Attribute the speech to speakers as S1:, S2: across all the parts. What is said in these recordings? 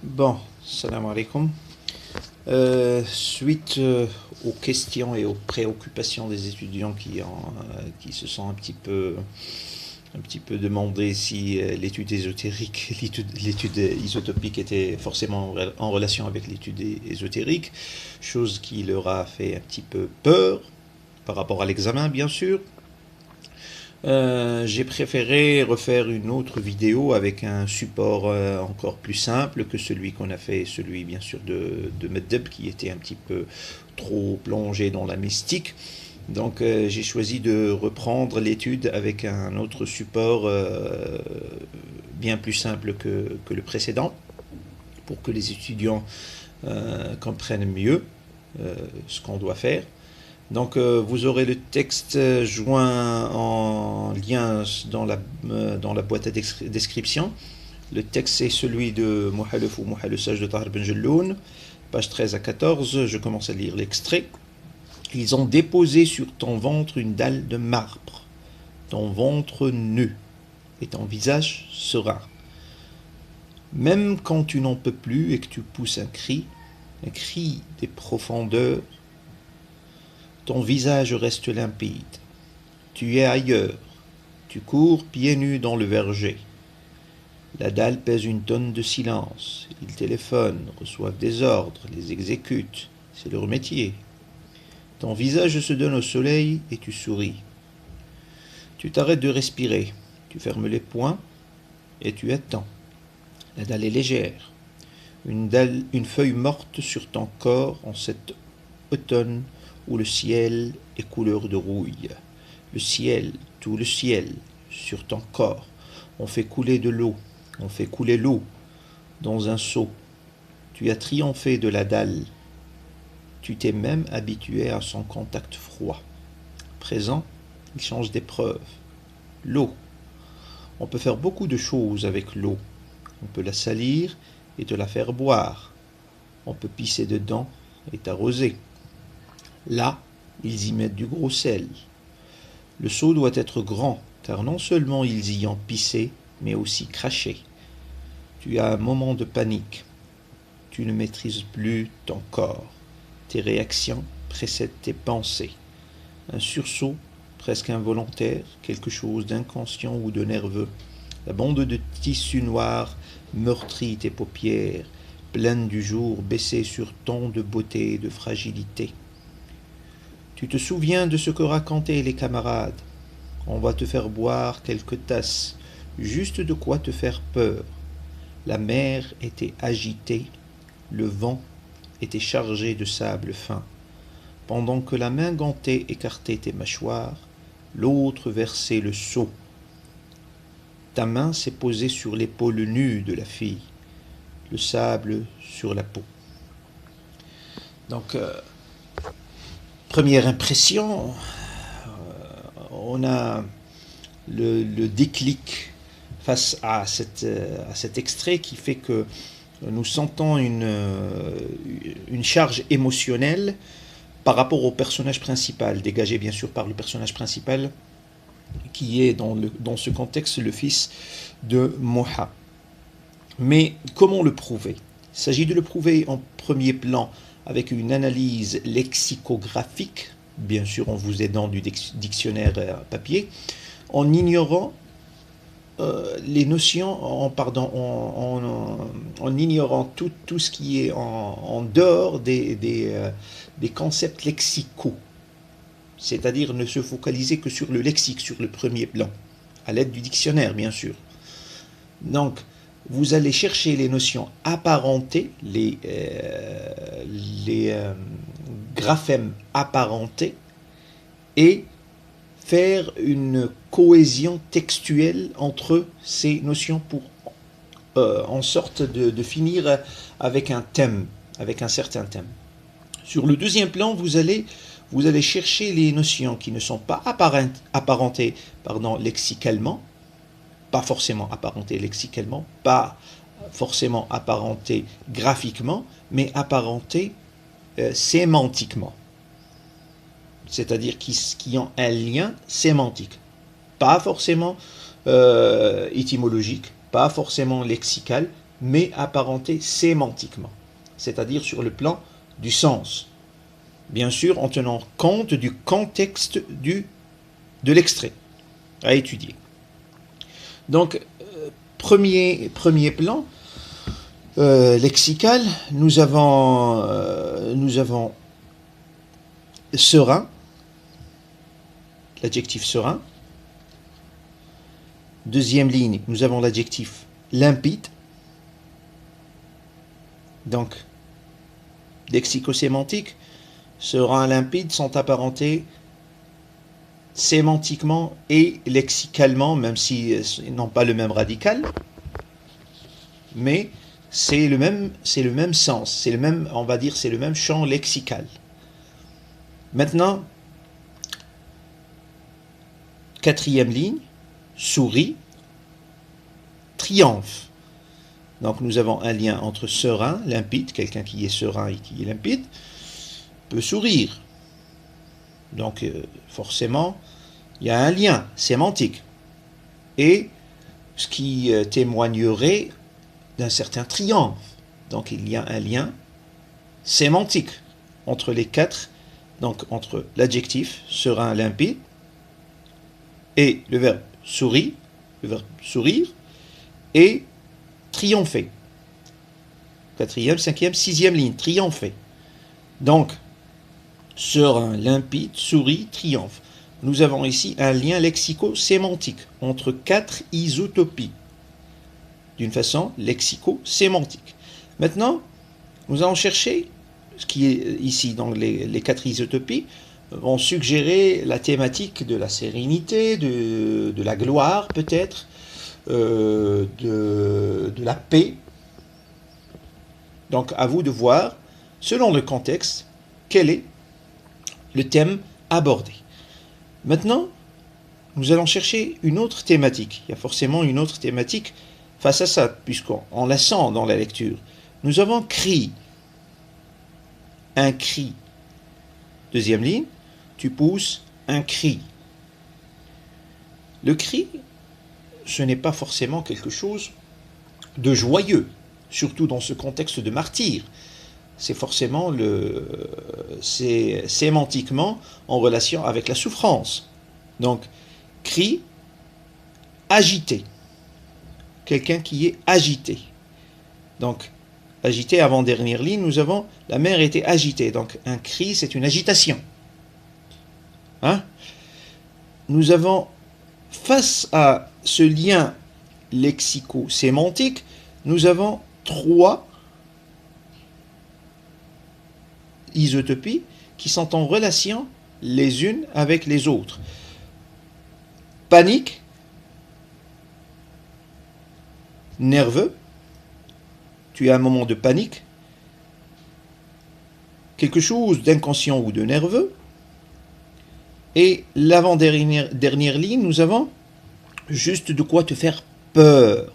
S1: Bon, salam alaikum. Suite aux questions et aux préoccupations des étudiants qui se sont un petit peu demandé si l'étude ésotérique, l'étude isotopique était forcément en relation avec l'étude ésotérique, chose qui leur a fait un petit peu peur par rapport à l'examen, bien sûr. J'ai préféré refaire une autre vidéo avec un support encore plus simple que celui qu'on a fait, celui bien sûr de Meddeb qui était un petit peu trop plongé dans la mystique. Donc j'ai choisi de reprendre l'étude avec un autre support bien plus simple que le précédent pour que les étudiants comprennent mieux ce qu'on doit faire. Donc vous aurez le texte joint en lien dans la boîte à description. Le texte c'est celui de Muhalef ou Muhalesage de Tahar Ben Jelloun, page 13 à 14. Je commence à lire l'extrait. Ils ont déposé sur ton ventre une dalle de marbre, ton ventre nu, et ton visage serein. Même quand tu n'en peux plus et que tu pousses un cri des profondeurs, ton visage reste limpide. Tu es ailleurs. Tu cours pieds nus dans le verger. La dalle pèse une tonne de silence. Ils téléphonent, reçoivent des ordres, les exécutent. C'est leur métier. Ton visage se donne au soleil et tu souris. Tu t'arrêtes de respirer. Tu fermes les poings et tu attends. La dalle est légère. Une feuille morte sur ton corps en cet automne où le ciel est couleur de rouille. Le ciel, tout le ciel, sur ton corps. On fait couler de l'eau. On fait couler l'eau dans un seau. Tu as triomphé de la dalle. Tu t'es même habitué à son contact froid. Présent, il change d'épreuve. L'eau. On peut faire beaucoup de choses avec l'eau. On peut la salir et te la faire boire. On peut pisser dedans et t'arroser. Là, ils y mettent du gros sel. Le seau doit être grand, car non seulement ils y ont pissé, mais aussi craché. Tu as un moment de panique. Tu ne maîtrises plus ton corps. Tes réactions précèdent tes pensées. Un sursaut, presque involontaire, quelque chose d'inconscient ou de nerveux. La bande de tissu noir meurtrit tes paupières, pleines du jour, baissées sur ton de beauté et de fragilité. Tu te souviens de ce que racontaient les camarades. On va te faire boire quelques tasses, juste de quoi te faire peur. La mer était agitée, le vent était chargé de sable fin. Pendant que la main gantée écartait tes mâchoires, l'autre versait le seau. Ta main s'est posée sur l'épaule nue de la fille, le sable sur la peau. Donc, première impression, on a le déclic face à cet extrait qui fait que nous sentons une charge émotionnelle par rapport au personnage principal, dégagé bien sûr par le personnage principal qui est dans ce contexte le fils de Moha. Mais comment le prouver? Il s'agit de le prouver en premier plan avec une analyse lexicographique, bien sûr en vous aidant du dictionnaire papier, en ignorant les notions, en ignorant tout ce qui est en dehors des concepts lexicaux, c'est-à-dire ne se focaliser que sur le lexique, sur le premier plan, à l'aide du dictionnaire bien sûr. Donc, vous allez chercher les notions apparentées, les graphèmes apparentés, et faire une cohésion textuelle entre ces notions pour en sorte de finir avec un thème, avec un certain thème. Sur le deuxième plan, vous allez chercher les notions qui ne sont pas apparentées lexicalement, pas forcément apparentées lexicalement, pas forcément apparentées graphiquement, mais apparentées sémantiquement. C'est-à-dire qui ont un lien sémantique. Pas forcément étymologique, pas forcément lexical, mais apparenté sémantiquement, c'est-à-dire sur le plan du sens. Bien sûr, en tenant compte du contexte de l'extrait à étudier. Donc, premier plan, lexical, nous avons serein, l'adjectif serein. Deuxième ligne, nous avons l'adjectif limpide. Donc, lexico-sémantique, serein, limpide sont apparentés sémantiquement et lexicalement, même s'ils n'ont pas le même radical, mais c'est le même sens, c'est le même, on va dire, c'est le même champ lexical. Maintenant, quatrième ligne, souris, triomphe. Donc nous avons un lien entre serein, limpide, quelqu'un qui est serein et qui est limpide, peut sourire. Donc forcément, il y a un lien sémantique. Et ce qui témoignerait d'un certain triomphe. Donc il y a un lien sémantique entre les quatre, donc entre l'adjectif serein, limpide, et le verbe souris, le verbe sourire, et triompher. Quatrième, cinquième, sixième ligne, triompher. Donc, serein, limpide, souris, triomphe. Nous avons ici un lien lexico-sémantique entre quatre isotopies, d'une façon lexico-sémantique. Maintenant, nous allons chercher ce qui est ici, donc les quatre isotopies vont suggérer la thématique de la sérénité, de la gloire peut-être, de la paix. Donc à vous de voir, selon le contexte, quel est le thème abordé. Maintenant, nous allons chercher une autre thématique. Il y a forcément une autre thématique face à ça, puisqu'on la sent dans la lecture. Nous avons cri. Un cri. Deuxième ligne, tu pousses un cri. Le cri, ce n'est pas forcément quelque chose de joyeux, surtout dans ce contexte de martyr. C'est forcément c'est sémantiquement en relation avec la souffrance. Donc, cri, agité. Quelqu'un qui est agité. Donc, agité, avant-dernière ligne, nous avons la mer était agitée. Donc, un cri, c'est une agitation. Hein? Nous avons, face à ce lien lexico-sémantique, nous avons trois isotopies qui sont en relation les unes avec les autres. Panique, nerveux, tu as un moment de panique, quelque chose d'inconscient ou de nerveux, et l'avant-dernière ligne, nous avons juste de quoi te faire peur.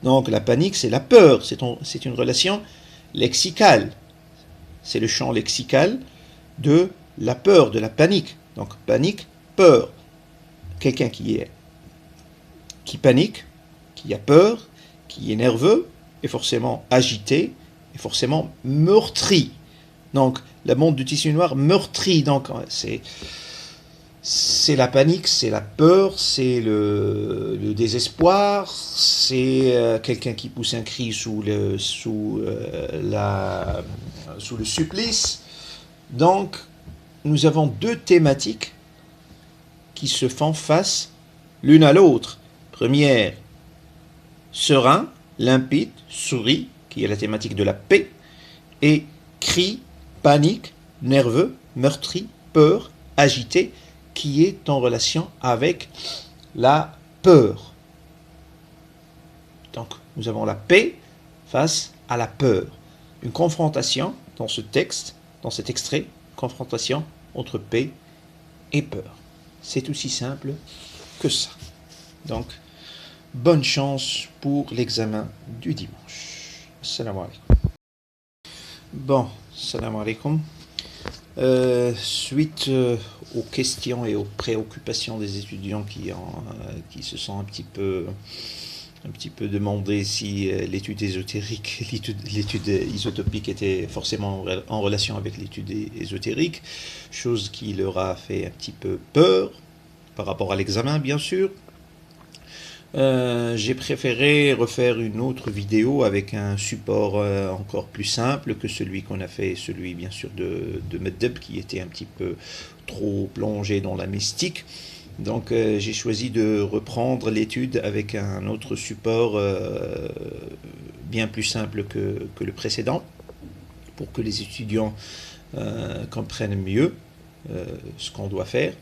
S1: Donc la panique, c'est la peur, c'est une relation lexicale. C'est le champ lexical de la peur, de la panique. Donc panique, peur. Quelqu'un qui panique, qui a peur, qui est nerveux, est forcément agité, est forcément meurtri. Donc la bande du tissu noir meurtri. Donc c'est la panique, c'est la peur, c'est le désespoir, c'est quelqu'un qui pousse un cri sous le supplice. Donc, nous avons deux thématiques qui se font face l'une à l'autre. Première, serein, limpide, souris, qui est la thématique de la paix, et cri, panique, nerveux, meurtri, peur, agité, qui est en relation avec la peur. Donc, nous avons la paix face à la peur. Une confrontation dans ce texte, dans cet extrait, confrontation entre paix et peur. C'est aussi simple que ça. Donc, bonne chance pour l'examen du dimanche. Assalamu alaikum. Bon, assalamu alaikum. Suite aux questions et aux préoccupations des étudiants qui se sont un petit peu un petit peu demandé si l'étude ésotérique, l'étude isotopique était forcément en relation avec l'étude ésotérique, chose qui leur a fait un petit peu peur par rapport à l'examen, bien sûr. J'ai préféré refaire une autre vidéo avec un support encore plus simple que celui qu'on a fait, celui bien sûr de Meddeb, qui était un petit peu trop plongé dans la mystique. Donc j'ai choisi de reprendre l'étude avec un autre support bien plus simple que le précédent, pour que les étudiants comprennent mieux ce qu'on doit faire.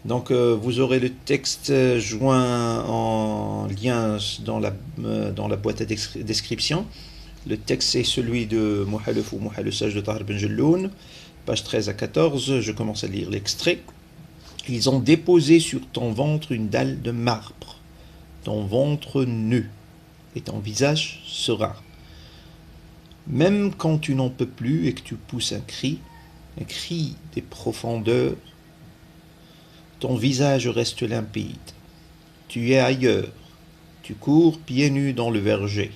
S1: Donc vous aurez le texte joint en lien dans la boîte à description. Le texte est celui de Muhalef ou Muhal Saj de Tahar Ben Jelloun, page 13 à 14. Je commence à lire l'extrait. Ils ont déposé sur ton ventre une dalle de marbre, ton ventre nu, et ton visage serein. Même quand tu n'en peux plus et que tu pousses un cri des profondeurs, ton visage reste limpide. Tu es ailleurs. Tu cours pieds nus dans le verger.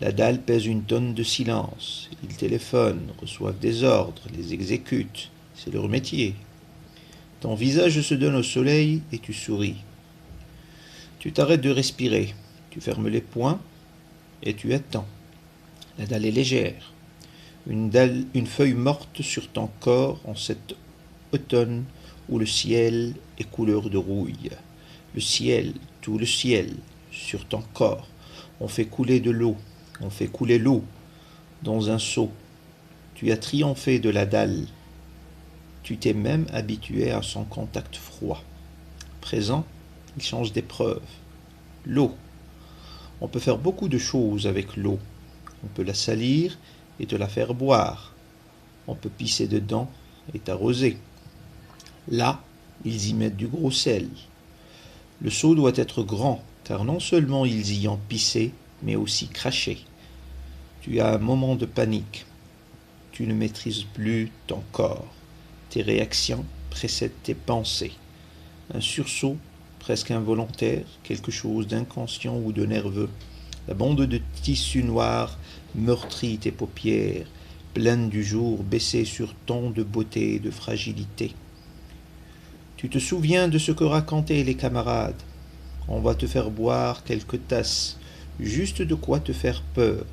S1: La dalle pèse une tonne de silence. Ils téléphonent, reçoivent des ordres, les exécutent. C'est leur métier. Ton visage se donne au soleil et tu souris. Tu t'arrêtes de respirer. Tu fermes les poings et tu attends. La dalle est légère. Une feuille morte sur ton corps en cet automne où le ciel est couleur de rouille. Le ciel, tout le ciel, sur ton corps. On fait couler de l'eau. On fait couler l'eau dans un seau. Tu as triomphé de la dalle. Tu t'es même habitué à son contact froid. Présent, il change d'épreuve. L'eau. On peut faire beaucoup de choses avec l'eau. On peut la salir et te la faire boire. On peut pisser dedans et t'arroser. Là, ils y mettent du gros sel. Le seau doit être grand, car non seulement ils y ont pissé, mais aussi craché. Tu as un moment de panique. Tu ne maîtrises plus ton corps. Tes réactions précèdent tes pensées. Un sursaut, presque involontaire, quelque chose d'inconscient ou de nerveux. La bande de tissu noir meurtrit tes paupières, pleines du jour, baissées sur ton de beauté et de fragilité. Tu te souviens de ce que racontaient les camarades. On va te faire boire quelques tasses, juste de quoi te faire peur.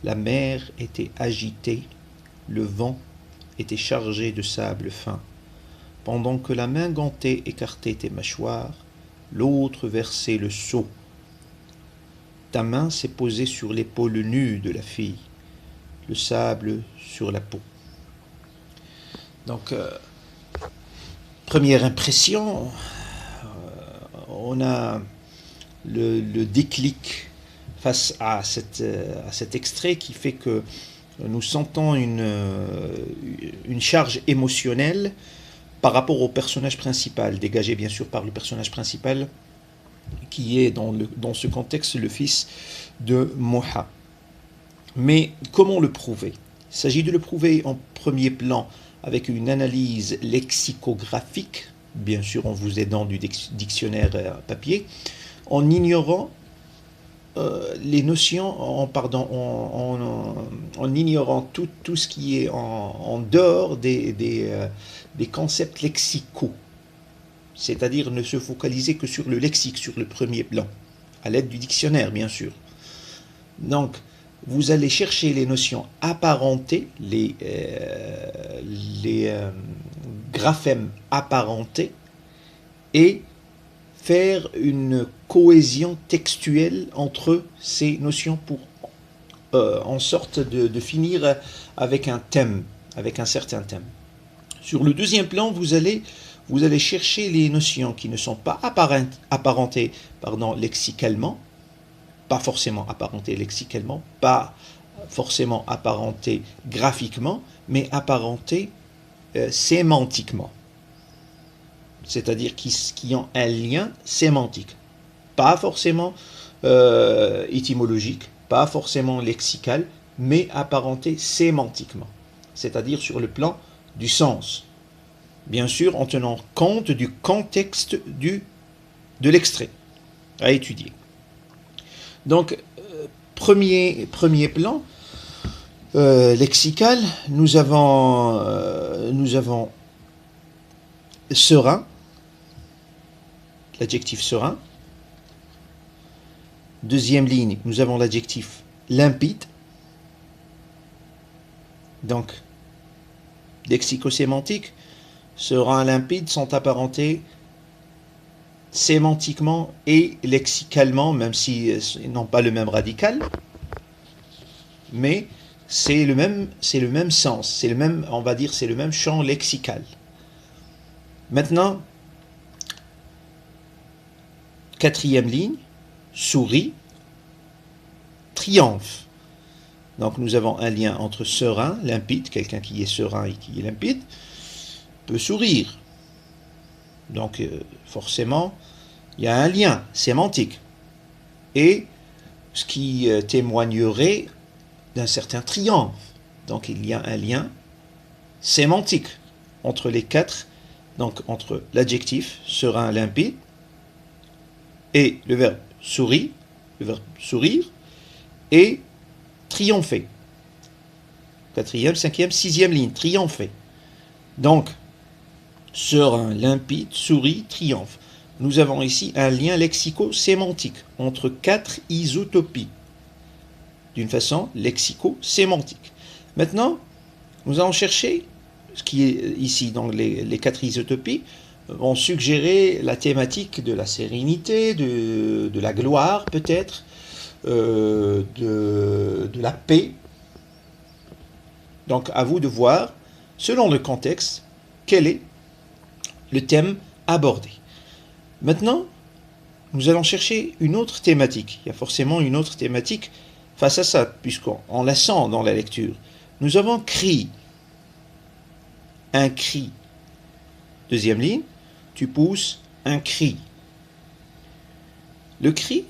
S1: La mer était agitée, le vent était chargé de sable fin. Pendant que la main gantée écartait tes mâchoires, l'autre versait le seau. Ta main s'est posée sur l'épaule nue de la fille, le sable sur la peau. Donc, première impression, on a le déclic face à cet extrait qui fait que nous sentons une charge émotionnelle par rapport au personnage principal, dégagé bien sûr par le personnage principal qui est dans ce contexte le fils de Moha. Mais comment le prouver? Il s'agit de le prouver en premier plan avec une analyse lexicographique, bien sûr en vous aidant du dictionnaire papier, en ignorant les notions, en ignorant tout ce qui est en dehors des concepts lexicaux, c'est-à-dire ne se focaliser que sur le lexique, sur le premier plan, à l'aide du dictionnaire bien sûr. Donc vous allez chercher les notions apparentées, les graphèmes apparentés, et faire une cohésion textuelle entre ces notions pour en sorte de finir avec un thème, avec un certain thème. Sur le deuxième plan, vous allez chercher les notions qui ne sont pas apparentées lexicalement, pas forcément apparentées lexicalement, pas forcément apparentées graphiquement, mais apparentées sémantiquement. C'est-à-dire qui ont un lien sémantique, pas forcément étymologique, pas forcément lexical, mais apparenté sémantiquement, c'est-à-dire sur le plan du sens, bien sûr en tenant compte du contexte de l'extrait à étudier. Donc, premier plan lexical, nous avons serein, l'adjectif serein. Deuxième ligne, nous avons l'adjectif limpide. Donc, lexico-sémantique, serein, limpide sont apparentés sémantiquement et lexicalement, même s'ils n'ont pas le même radical, mais c'est le même sens, c'est le même, on va dire, c'est le même champ lexical. Maintenant, quatrième ligne, souris, triomphe. Donc nous avons un lien entre serein, limpide, quelqu'un qui est serein et qui est limpide, peut sourire. Donc forcément, il y a un lien sémantique. Et ce qui témoignerait d'un certain triomphe. Donc il y a un lien sémantique entre les quatre, donc entre l'adjectif serein, limpide, et le verbe sourit, le verbe sourire, et triompher. Quatrième, cinquième, sixième ligne, triompher. Donc, serein, limpide, sourit, triomphe. Nous avons ici un lien lexico-sémantique entre quatre isotopies, d'une façon lexico-sémantique. Maintenant, nous allons chercher ce qui est ici dans les quatre isotopies, vont suggérer la thématique de la sérénité, de la gloire peut-être, de la paix. Donc à vous de voir, selon le contexte, quel est le thème abordé. Maintenant, nous allons chercher une autre thématique. Il y a forcément une autre thématique face à ça, puisqu'on la sent dans la lecture. Nous avons cri. Un cri. Deuxième ligne, tu pousses un cri. Le cri,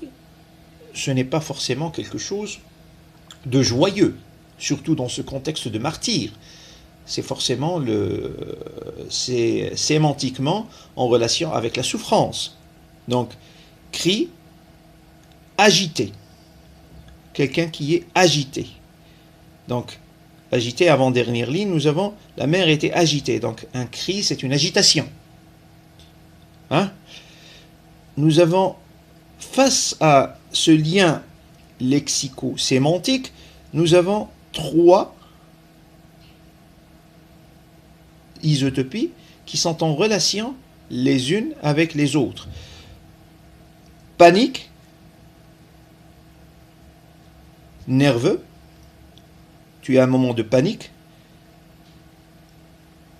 S1: ce n'est pas forcément quelque chose de joyeux, surtout dans ce contexte de martyr. C'est forcément c'est sémantiquement en relation avec la souffrance. Donc, cri, agité. Quelqu'un qui est agité. Donc, agité, avant-dernière ligne, nous avons la mer était agitée. Donc, un cri, c'est une agitation. Hein? Nous avons, face à ce lien lexico-sémantique, nous avons trois isotopies qui sont en relation les unes avec les autres. Panique, nerveux, tu as un moment de panique,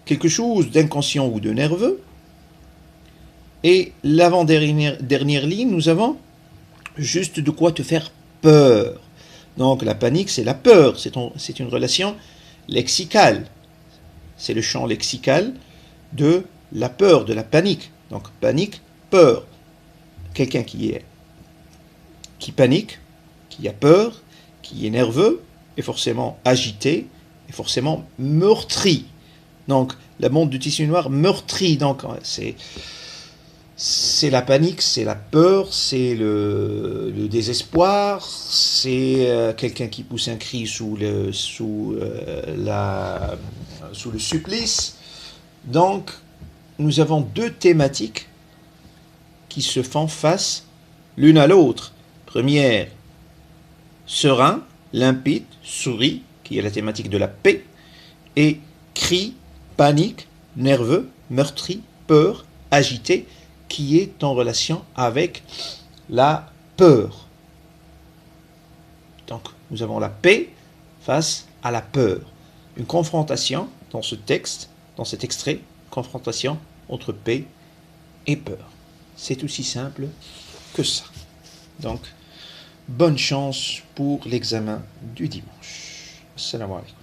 S1: quelque chose d'inconscient ou de nerveux, et l'avant-dernière ligne, nous avons juste de quoi te faire peur. Donc la panique, c'est la peur, c'est une relation lexicale. C'est le champ lexical de la peur, de la panique. Donc panique, peur. Quelqu'un qui panique, qui a peur, qui est nerveux, est forcément agité, est forcément meurtri. Donc la bande de tissu noir meurtri. Donc c'est la panique, c'est la peur, c'est le désespoir, c'est quelqu'un qui pousse un cri sous le supplice. Donc, nous avons deux thématiques qui se font face l'une à l'autre. Première, serein, limpide, souris, qui est la thématique de la paix, et cri, panique, nerveux, meurtri, peur, agité, qui est en relation avec la peur. Donc, nous avons la paix face à la peur. Une confrontation dans ce texte, dans cet extrait, confrontation entre paix et peur. C'est aussi simple que ça. Donc, bonne chance pour l'examen du dimanche. Assalamu alaikum.